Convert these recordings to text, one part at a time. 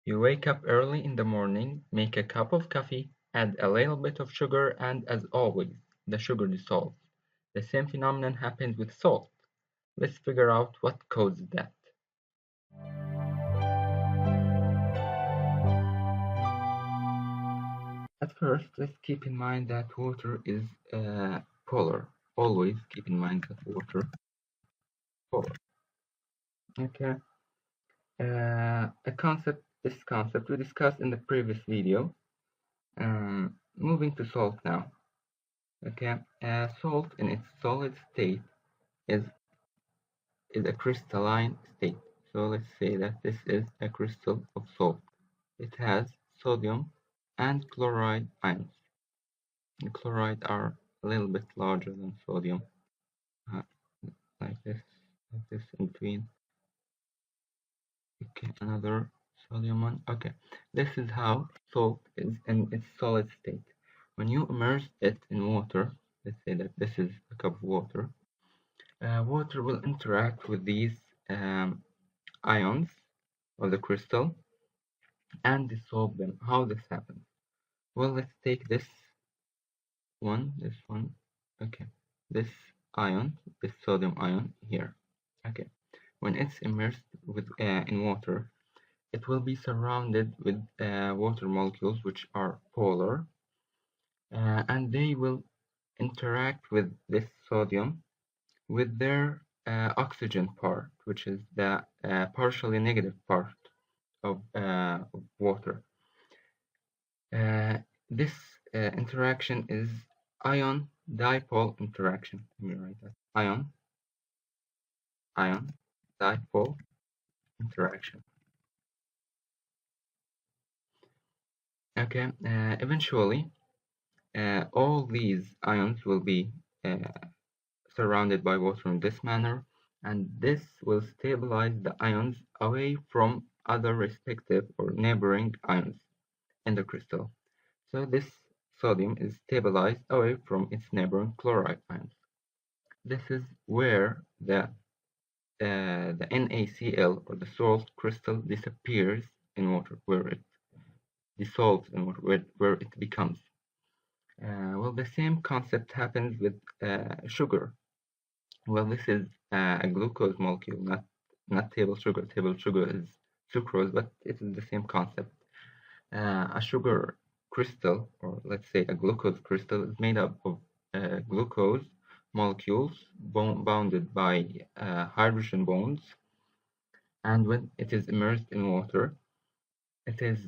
You wake up early in the morning, make a cup of coffee, add a little bit of sugar, and as always, the sugar dissolves. The same phenomenon happens with salt. Let's figure out what causes that. At first, let's keep in mind that water is polar. Always keep in mind that water is polar. Okay. This concept we discussed in the previous video. Moving to salt now. Okay. Salt in its solid state is a crystalline state. So let's say that this is a crystal of salt. It has sodium and chloride ions. The chloride are a little bit larger than sodium, uh, like this in between. Okay, another sodium one. Okay, this is how salt is in its solid state. When you immerse it in water, let's say that this is a cup of water, water will interact with these ions of the crystal and dissolve them. How this happens? Well, let's take this one, okay, this ion, this sodium ion here. Okay, when it's immersed in water, it will be surrounded with water molecules which are polar, and they will interact with this sodium with their oxygen part, which is the partially negative part of water. This interaction is ion dipole interaction. Let me write that. Ion dipole interaction. Okay, eventually, all these ions will be surrounded by water in this manner, and this will stabilize the ions away from other respective or neighboring ions in the crystal. So this sodium is stabilized away from its neighboring chloride ions. This is where the NaCl or the salt crystal disappears in water, where it dissolves in water, where it becomes. Well, the same concept happens with sugar. Well, this is a glucose molecule, not table sugar. Table sugar is sucrose, but it is the same concept. A sugar crystal, or let's say a glucose crystal, is made up of glucose molecules bounded by hydrogen bonds, and when it is immersed in water, it is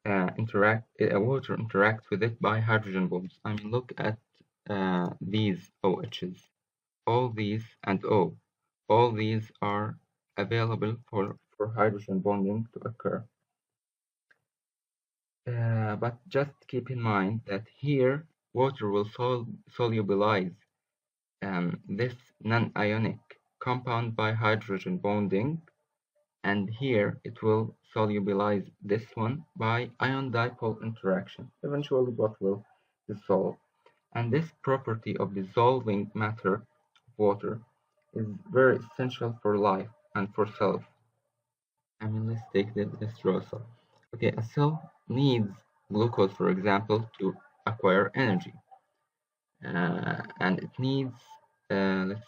water interacts with it by hydrogen bonds. I mean, look at these OHs, all these and O. All these are available for hydrogen bonding to occur. But just keep in mind that here water will solubilize this non-ionic compound by hydrogen bonding, and here it will solubilize this one by ion dipole interaction. Eventually both will dissolve. And this property of dissolving matter of water is very essential for life and for cells. I mean, let's take this raw cell. Okay, a cell needs glucose, for example, to acquire energy. And it needs, let's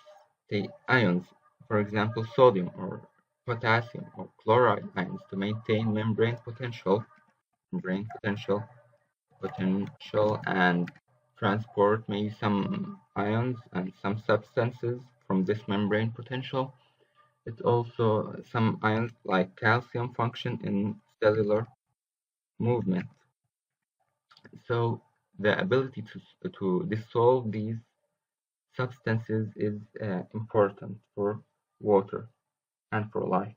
say, ions, for example, sodium or potassium or chloride ions to maintain membrane potential and transport maybe some ions and some substances from this membrane potential. It also, some ions like calcium function in cellular movement. So the ability to dissolve these substances is important for water and for life.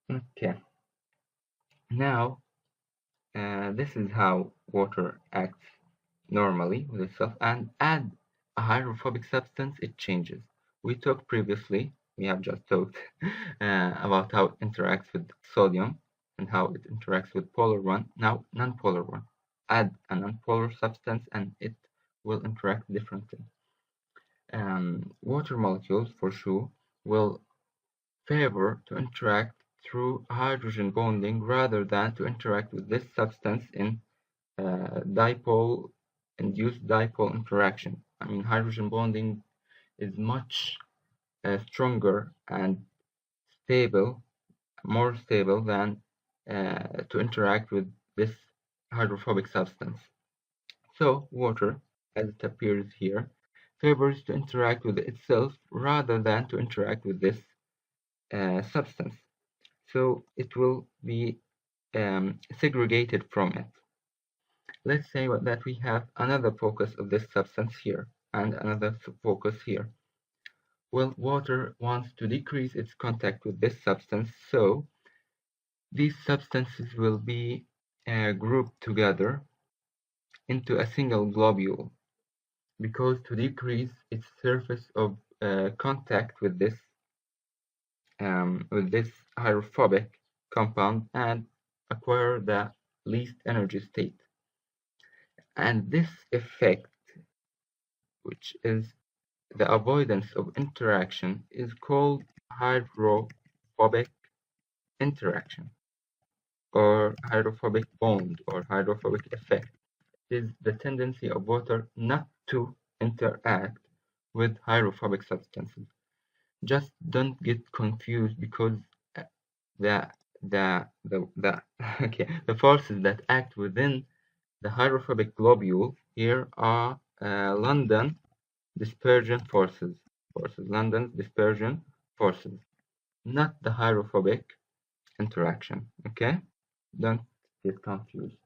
Okay, now this is how water acts normally with itself, and add a hydrophobic substance, it changes. We talked previously, we have just talked about how it interacts with sodium and how it interacts with polar one. Now non-polar one. Add a non-polar substance and it will interact differently. Water molecules for sure will favor to interact through hydrogen bonding rather than to interact with this substance in induced dipole interaction. I mean, hydrogen bonding is much stronger and stable, more stable than to interact with this hydrophobic substance. So water, as it appears here, favors to interact with itself rather than to interact with this substance. So it will be segregated from it. Let's say that we have another focus of this substance here and another focus here. Well, water wants to decrease its contact with this substance, so these substances will be grouped together into a single globule, because to decrease its surface of contact with this hydrophobic compound and acquire the least energy state. And this effect, which is the avoidance of interaction, is called hydrophobic interaction or hydrophobic bond or hydrophobic effect. It is the tendency of water not to interact with hydrophobic substances. Just don't get confused, because the okay, the forces that act within the hydrophobic globule here are London dispersion forces. London's dispersion forces, not the hydrophobic interaction. Okay, don't get confused.